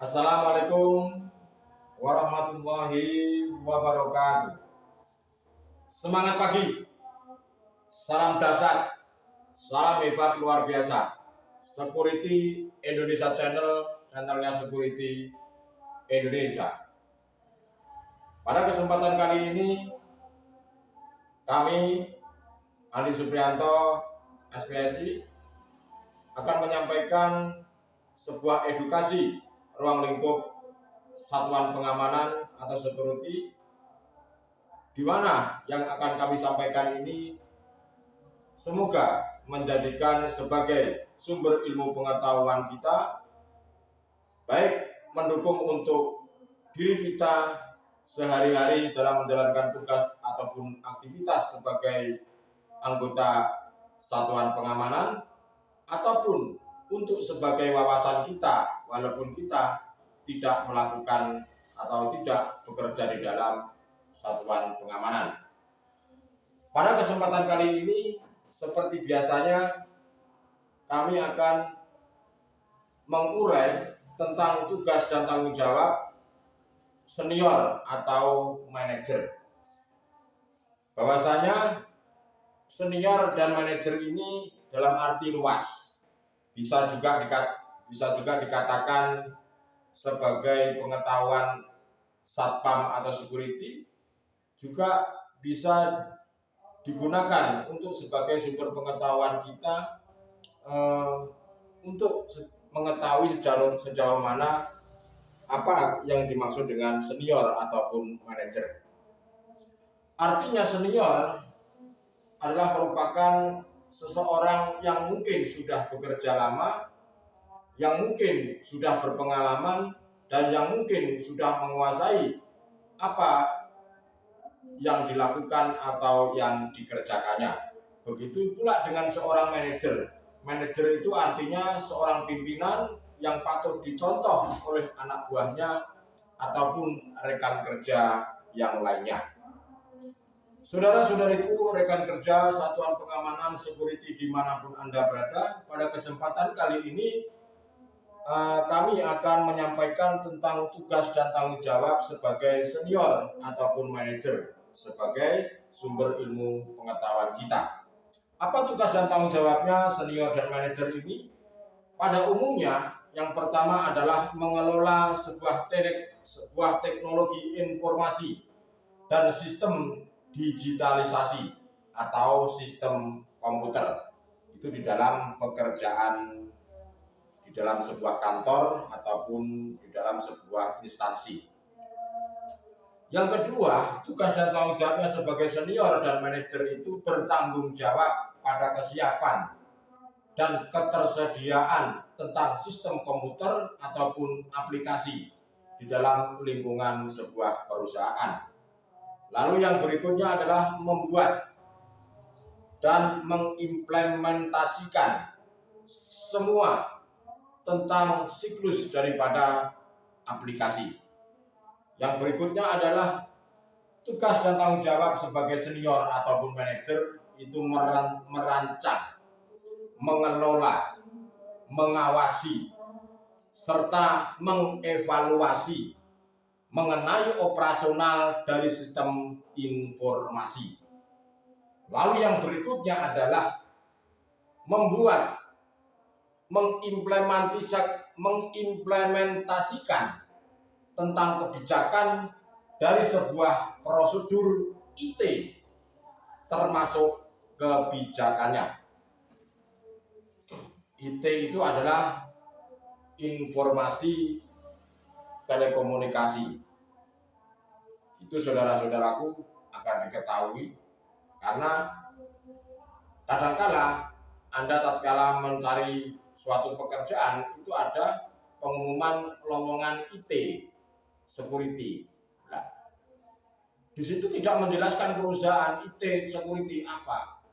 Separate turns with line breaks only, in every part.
Assalamualaikum warahmatullahi wabarakatuh. Semangat pagi, salam dahsyat, salam hebat luar biasa. Security Indonesia channelnya Security Indonesia. Pada kesempatan kali ini, kami Andi Suprianto SPSI akan menyampaikan sebuah edukasi ruang lingkup satuan pengamanan atau security, di mana yang akan kami sampaikan ini semoga menjadikan sebagai sumber ilmu pengetahuan kita, baik mendukung untuk diri kita sehari-hari dalam menjalankan tugas ataupun aktivitas sebagai anggota satuan pengamanan, ataupun untuk sebagai wawasan kita walaupun kita tidak melakukan atau tidak bekerja di dalam satuan pengamanan. Pada kesempatan kali ini, seperti biasanya, kami akan mengurai tentang tugas dan tanggung jawab senior atau manajer. Bahwasanya senior dan manajer ini dalam arti luas, bisa juga dikatakan sebagai pengetahuan satpam atau security, juga bisa digunakan untuk sebagai sumber pengetahuan kita untuk mengetahui sejauh mana apa yang dimaksud dengan senior ataupun manajer. Artinya senior adalah merupakan seseorang yang mungkin sudah bekerja lama, yang mungkin sudah berpengalaman, dan yang mungkin sudah menguasai apa yang dilakukan atau yang dikerjakannya. Begitu pula dengan seorang manajer. Manajer itu artinya seorang pimpinan yang patut dicontoh oleh anak buahnya ataupun rekan kerja yang lainnya. Saudara-saudariku, rekan kerja satuan pengamanan security dimanapun Anda berada, pada kesempatan kali ini kami akan menyampaikan tentang tugas dan tanggung jawab sebagai senior ataupun manajer, sebagai sumber ilmu pengetahuan kita. Apa tugas dan tanggung jawabnya senior dan manajer ini? Pada umumnya, yang pertama adalah mengelola sebuah teknologi informasi dan sistem digitalisasi atau sistem komputer. Itu di dalam pekerjaan, di dalam sebuah kantor ataupun di dalam sebuah instansi. Yang kedua, tugas dan tanggung jawabnya sebagai senior dan manajer itu bertanggung jawab pada kesiapan dan ketersediaan tentang sistem komputer ataupun aplikasi di dalam lingkungan sebuah perusahaan. Lalu yang berikutnya adalah membuat dan mengimplementasikan semua tentang siklus daripada aplikasi. Yang berikutnya adalah tugas dan tanggung jawab sebagai senior ataupun manajer itu merancang, mengelola, mengawasi, serta mengevaluasi mengenai operasional dari sistem informasi. Lalu yang berikutnya adalah membuat, mengimplementasikan tentang kebijakan dari sebuah prosedur IT, termasuk kebijakannya. IT itu adalah informasi telekomunikasi. Itu saudara-saudaraku akan diketahui, karena kadangkala Anda tatkala mencari suatu pekerjaan itu ada pengumuman lowongan IT security. Nah, di situ tidak menjelaskan perusahaan IT security apa.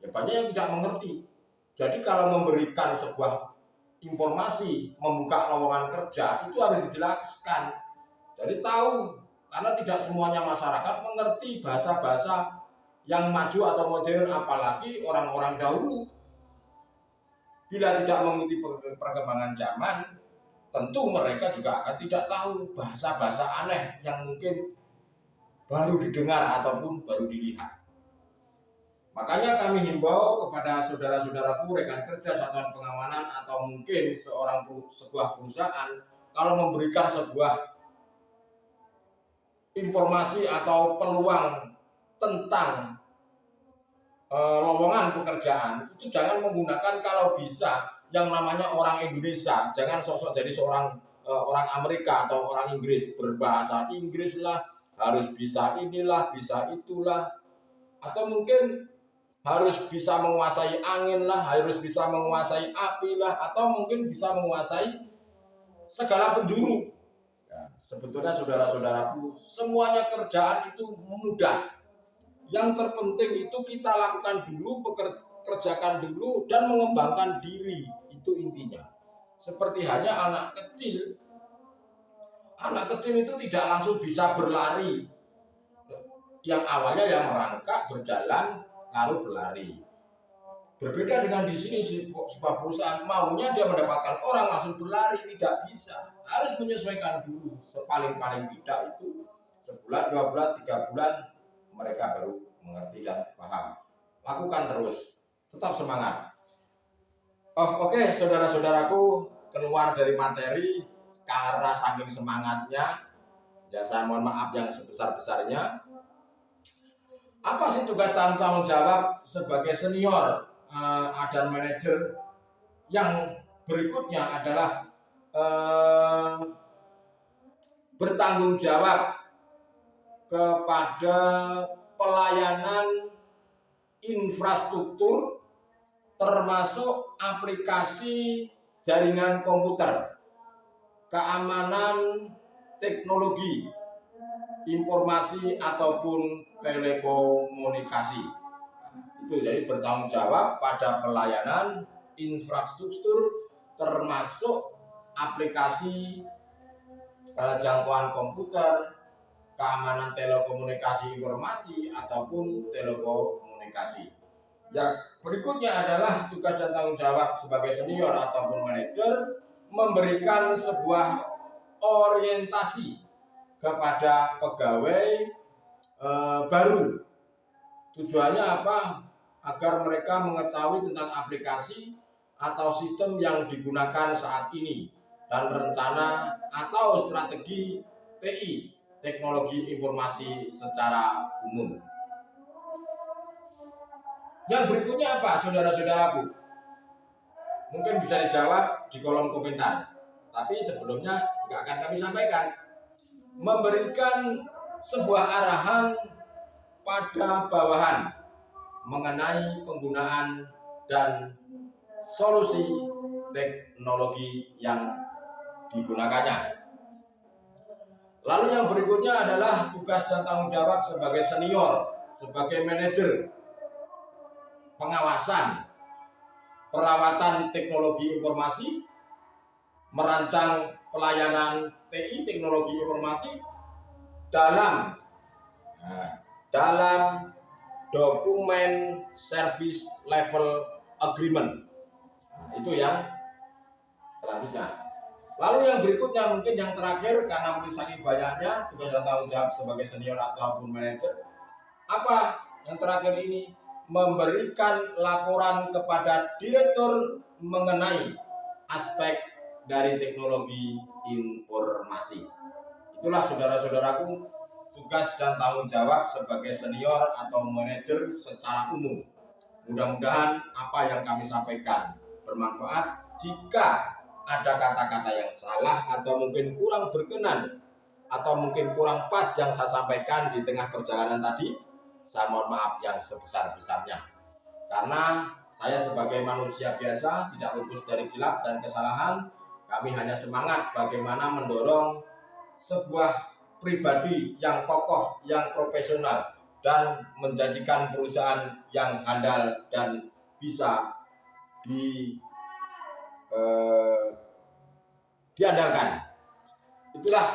Ya, banyak yang tidak mengerti. Jadi kalau memberikan sebuah informasi, membuka lowongan kerja, itu harus dijelaskan. Jadi tahu, karena tidak semuanya masyarakat mengerti bahasa-bahasa yang maju atau modern, apalagi orang-orang dahulu. Bila tidak mengikuti perkembangan zaman, tentu mereka juga akan tidak tahu bahasa-bahasa aneh yang mungkin baru didengar ataupun baru dilihat. Makanya kami himbau kepada saudara-saudaraku, rekan kerja satuan pengamanan atau mungkin sebuah perusahaan, kalau memberikan sebuah informasi atau peluang tentang lowongan pekerjaan, itu jangan menggunakan kalau bisa yang namanya orang Indonesia. Jangan sosok jadi seorang orang Amerika atau orang Inggris, berbahasa Inggris lah, harus bisa inilah, bisa itulah, atau mungkin harus bisa menguasai angin lah, harus bisa menguasai api lah, atau mungkin bisa menguasai segala penjuru. Ya, sebetulnya saudara-saudaraku, semuanya kerjaan itu mudah. Yang terpenting itu kita lakukan dulu, kerjakan dulu, dan mengembangkan diri. Itu intinya. Seperti hanya anak kecil. Anak kecil itu tidak langsung bisa berlari. Yang awalnya yang merangkak, berjalan, lalu berlari. Berbeda dengan di sini sebuah perusahaan maunya dia mendapatkan orang langsung berlari, tidak bisa. Harus menyesuaikan dulu. Sepaling-paling tidak itu sebulan, 2 bulan, 3 bulan mereka baru mengerti dan paham. Lakukan terus, tetap semangat. Oke, saudara-saudaraku, keluar dari materi karena saking semangatnya. Ya, saya mohon maaf yang sebesar-besarnya. Apa sih tugas tanggung jawab sebagai senior dan manajer? Yang berikutnya adalah bertanggung jawab kepada pelayanan infrastruktur termasuk aplikasi jaringan komputer, keamanan teknologi, informasi ataupun telekomunikasi. Itu jadi bertanggung jawab pada pelayanan infrastruktur termasuk aplikasi jangkauan komputer, keamanan telekomunikasi informasi ataupun telekomunikasi. Yang berikutnya adalah tugas dan tanggung jawab sebagai senior ataupun manajer, memberikan sebuah orientasi kepada pegawai baru. Tujuannya apa? Agar mereka mengetahui tentang aplikasi atau sistem yang digunakan saat ini dan rencana atau strategi TI, teknologi informasi secara umum. Yang berikutnya apa, saudara-saudaraku? Mungkin bisa dijawab di kolom komentar. Tapi sebelumnya juga akan kami sampaikan, memberikan sebuah arahan pada bawahan mengenai penggunaan dan solusi teknologi yang digunakannya. Lalu yang berikutnya adalah tugas dan tanggung jawab sebagai senior, sebagai manajer, pengawasan, perawatan teknologi informasi, merancang pelayanan TI, teknologi informasi, dalam dokumen service level agreement. Itu yang selanjutnya. Lalu yang berikutnya mungkin yang terakhir, karena mungkin saking banyaknya tugas dan tanggung jawab sebagai senior ataupun manajer. Apa yang terakhir ini? Memberikan laporan kepada direktur mengenai aspek dari teknologi informasi. Itulah saudara-saudaraku tugas dan tanggung jawab sebagai senior atau manajer secara umum. Mudah-mudahan apa yang kami sampaikan bermanfaat. Jika ada kata-kata yang salah atau mungkin kurang berkenan atau mungkin kurang pas yang saya sampaikan di tengah perjalanan tadi, saya mohon maaf yang sebesar-besarnya. Karena saya sebagai manusia biasa tidak luput dari khilaf dan kesalahan. Kami hanya semangat bagaimana mendorong sebuah pribadi yang kokoh, yang profesional, dan menjadikan perusahaan yang handal dan bisa diandalkan. Itulah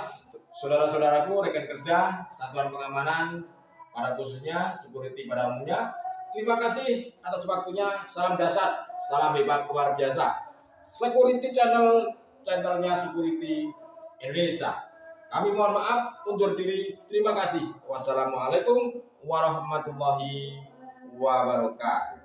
saudara-saudaraku, rekan kerja satuan pengamanan, pada khususnya security pada umumnya. Terima kasih atas waktunya. Salam dahsyat, salam hebat luar biasa. Security Channel channelnya Security Indonesia. Kami mohon maaf, undur diri. Terima kasih. Wassalamualaikum warahmatullahi wabarakatuh.